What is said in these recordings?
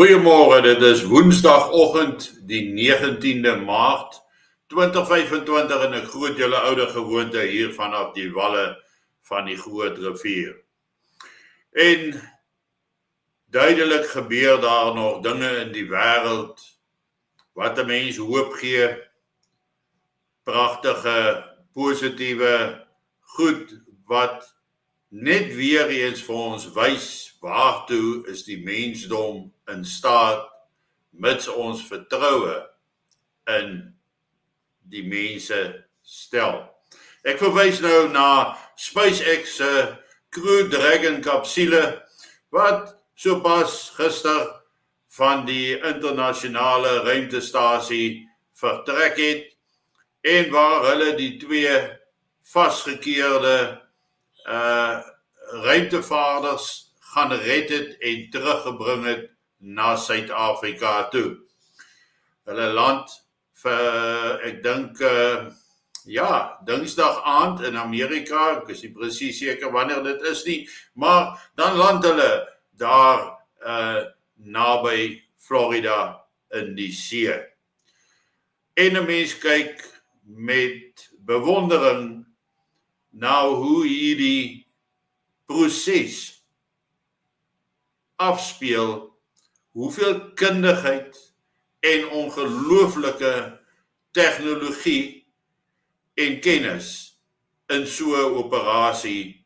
Goeiemôre, dit is Woensdagoggend die 19de Maart 2025 en ek groet julle oude gewoonte hier vanaf die walle van die Groot Rivier. En duidelik gebeur daar nog dinge in die wêreld wat 'n mens hoop gee, pragtige, positiewe goed wat net weer eens vir ons wys waartoe is die mensdom in staat mits ons vertroue in die mense stel. Ek verwys nou na SpaceX se Crew Dragon kapsule wat sopas gister van die internasionale ruimtestasie vertrek het en waar hulle die twee vasgekeerde ruimtevaarders gaan red het en teruggebring het na Suid-Afrika toe. Hulle land vir, ek dink, Dinsdag aand in Amerika, ek is nie presies seker wanneer dit is nie, maar dan land hulle daar naby Florida in die see. En 'n mens kyk met bewondering na hoe hierdie proses afspeel, hoeveel kundigheid en ongelooflike tegnologie en kennis in so 'n operasie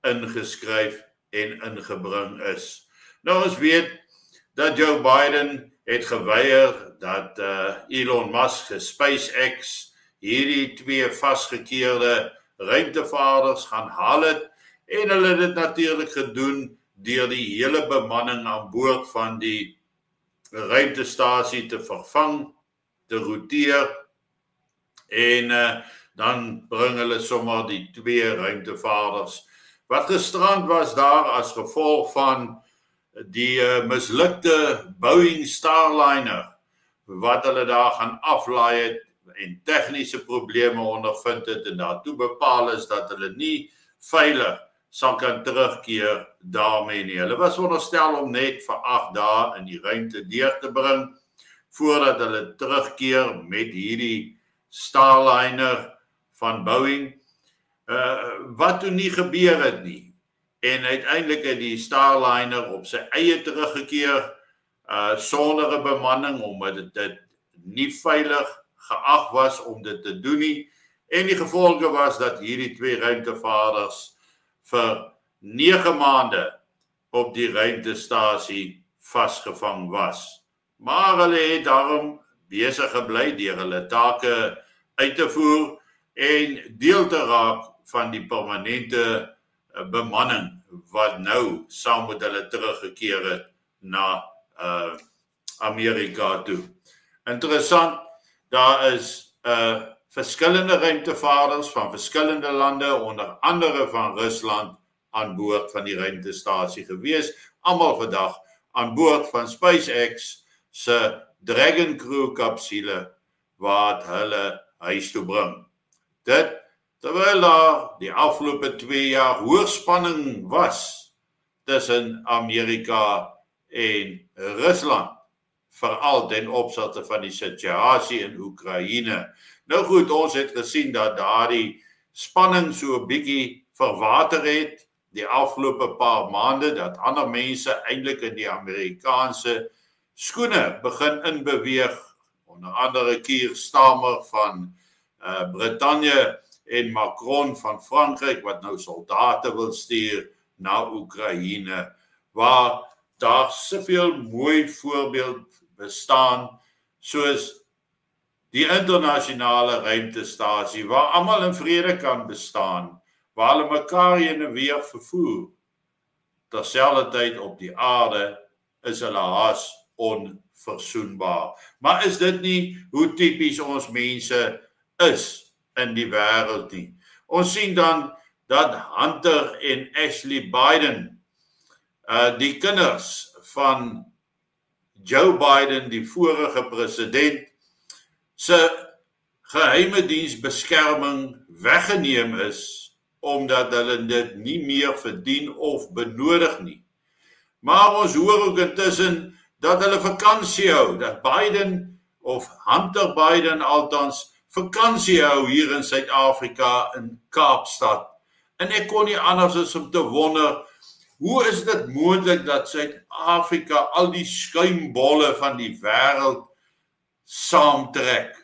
ingeskryf en ingebring is. Nou ons weet dat Joe Biden het geweier dat Elon Musk se SpaceX hierdie twee vasgekeerde ruimtevaarders gaan haal het en hulle het dit natuurlik gedoen deur die hele bemanning aan boord van die ruimtestasie te vervang, te roteer en dan bring hulle sommer die twee ruimtevaarders wat gestrand was daar as gevolg van die mislukte Boeing Starliner wat hulle daar gaan aflaai het en tegniese probleme ondervind het en daartoe bepaal is dat hulle nie veilig sal kan terugkeer daarmee nie. Hulle was veronderstel om net vir 8 dae in die ruimte deur te bring voordat hulle terugkeer met hierdie Starliner van Boeing, wat toe nie gebeur het nie. En uiteindelik het die Starliner op sy eie teruggekeer sonder 'n bemanning omdat dit nie veilig geag was om dit te doen nie. En die gevolge was dat hierdie twee ruimtevaarders vir 9 maande op die ruimtestasie vasgevang was. Maar hulle het daarom besig gebly deur hulle take uit te voer en deel te raak van die permanente bemanning wat nou saam met hulle teruggekeer het na Amerika toe. Interessant, daar is verskillende ruimtevaarders van verskillende lande, onder andere van Rusland, aan boord van die ruimtestasie gewees, almal vandag aan boord van SpaceX se Dragon Crew kapsule wat hulle huis toe bring. Dit terwyl daar die afgelope 2 jaar hoogspanning was tussen Amerika en Rusland, veral ten opsigte van die situasie in Oekraïne. Nou goed, ons het gesien dat daardie spanning so 'n bietjie verwater het die afgelope paar maande, dat ander mense eintlik in die Amerikaanse skoene begin inbeweeg, onder andere Keir Starmer van Brittanje en Macron van Frankryk wat nou soldate wil stuur na Oekraïne, waar daar soveel mooi voorbeeld bestaan, soos die internasionale ruimtestasie, waar almal in vrede kan bestaan, waar hulle mekaar heen en weer vervoer. Terselfdertyd op die aarde is hulle haas onverzoenbaar. Maar is dit nie hoe tipies ons mense is in die wêreld nie? Ons sien dan dat Hunter en Ashley Biden, die kinders van Joe Biden, die vorige president, se geheime diensbeskerming weggeneem is, omdat hulle dit nie meer verdien of benodig nie. Maar ons hoor ook intussen dat hulle vakansie hou, dat Biden of Hunter Biden althans vakansie hou hier in Suid-Afrika in Kaapstad. En ek kon nie anders as om te wonder, hoe is dit moontlik dat Suid-Afrika al die skuimbolle van die wêreld saamtrek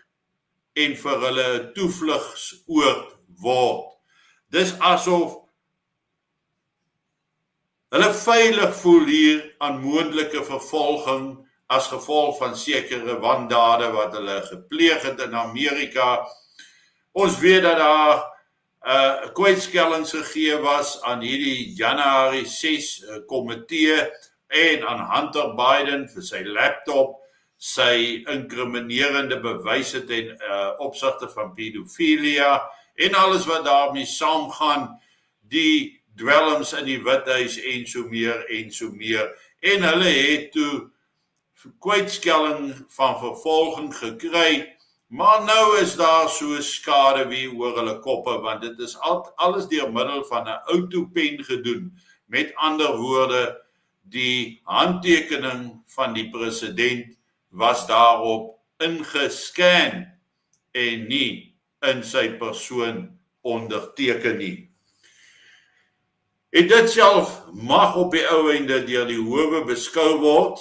en vir hulle 'n toevlugsoord word? Dis asof hulle veilig voel hier aan moontlike vervolging as gevolg van sekere wandade wat hulle gepleeg het in Amerika. Ons weet dat daar kwytskellings gegee was aan hierdie Januarie 6 komitee en aan Hunter Biden vir sy laptop, sy inkriminerende bewyse ten opsigte van pedofilia en alles wat daarmee saamgaan, die dwelms in die Withuis en so meer en so meer. En hulle het toe kwytskelling van vervolging gekry, maar nou is daar so skade wie oor hulle koppe, want dit is alles deur middel van 'n autopen gedoen. Met ander woorde, die handtekening van die president was daarop ingescan en nie in sy persoon onderteken nie. En dit self mag op die ou einde deur die howe beskou word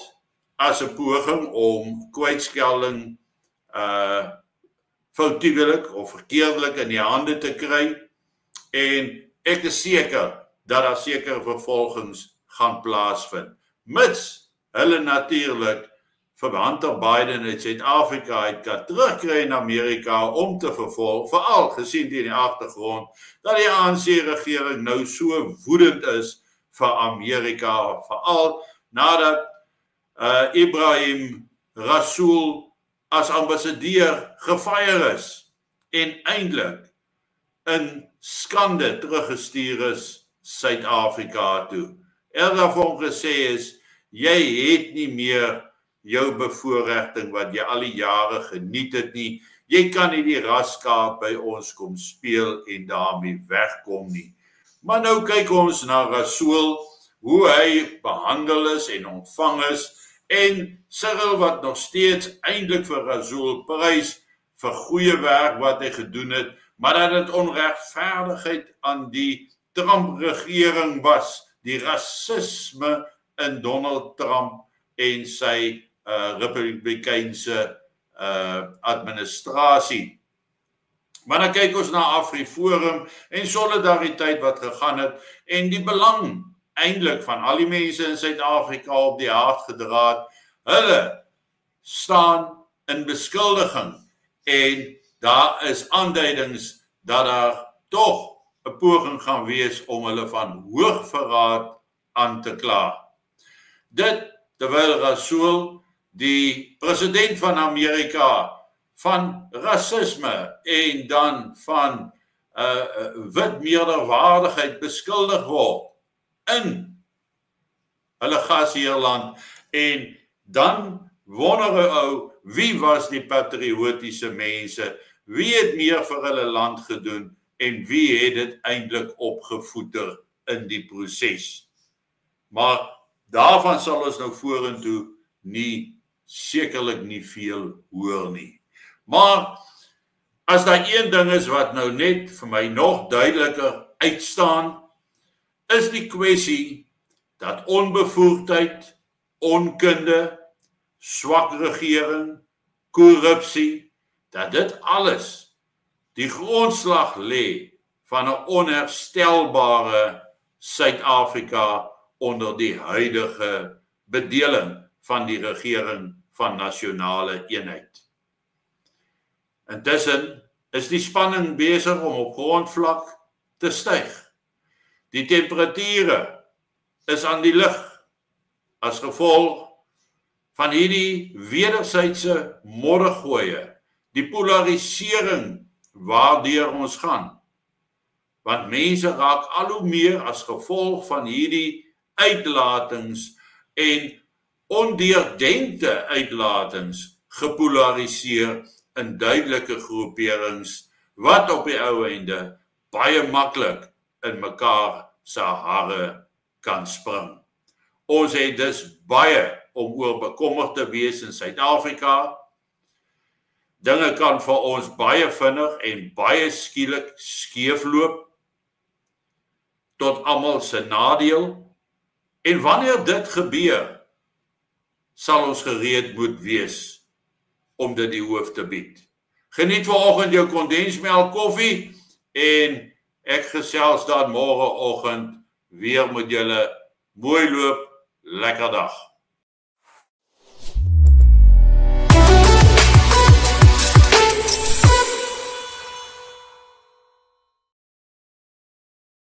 as 'n poging om kwytskelling foutiewelik of verkeerdelik in die hande te kry, en ek is seker dat daar sekere vervolgings gaan plaasvind, mits hulle natuurlik vir Hunter Biden uit Suid-Afrika uit kan terugkry in Amerika om te vervolg, veral gesien die agtergrond dat die ANC-regering nou so woedend is vir Amerika, veral nadat Ibrahim Rasool as ambassadeur gefire is en eintlik in skande teruggestuur is Suid-Afrika toe. Daarvan gesê is, jy het nie meer jou bevoorregting wat jy al die jare geniet het nie. Jy kan nie die raskaart by ons kom speel en daarmee wegkom nie. Maar nou kyk ons na Rasool, hoe hy behandel is en ontvang is, en Cyril wat nog steeds eintlik vir Rasool prys vir goeie werk wat hy gedoen het, maar dat dit onregverdigheid aan die Trump-regering was, die rasisme in Donald Trump en sy Republikeinse administrasie. Maar dan kyk ons na AfriForum en solidariteit wat gegaan het en die belang eintlik van al die mense in Suid-Afrika op die hart gedra. Hulle staan in beskuldiging en daar is aanduidings dat daar tog 'n poging gaan wees om hulle van hoogverraad aan te kla. Dit terwyl Rasool, die president van Amerika, van rasisme en dan van wit meerderwaardigheid beskuldig word in hulle gasheerland, en dan wonder ou, wie was die patriotiese mense, wie het meer vir hulle land gedoen en wie het dit eintlik opgevoeder in die proses. Maar daarvan sal ons nou vorentoe sekerlik nie veel hoor nie. Maar as daar een ding is wat nou net vir my nog duideliker uitstaan, is die kwessie dat onbevoegdheid, onkunde, swak regering, korrupsie, dat dit alles die grondslag lê van 'n onherstelbare Suid-Afrika onder die huidige bedeling van die regering van nasionale eenheid. Intussen is die spanning besig om op grondvlak te styg. Die temperature is aan die lig as gevolg van hierdie wederwysige moddergooie, die polarisering waardeur ons gaan. Want mense raak al hoe meer as gevolg van hierdie uitlatings en ondeurdenkte uitlatings gepolariseer in duidelike groeperings wat op die ou einde baie maklik in mekaar se hare kan spring. Ons het dus baie om oor bekommerd te wees in Suid-Afrika. Dinge kan vir ons baie vinnig en baie skielik skeefloop tot almal se nadeel. En wanneer dit gebeur, sal ons gereed moet wees om dit die hoof te bied. Geniet vanoggend jou kondensmelk koffie en ek gesels dan môreoggend weer met julle. Mooi loop, lekker dag.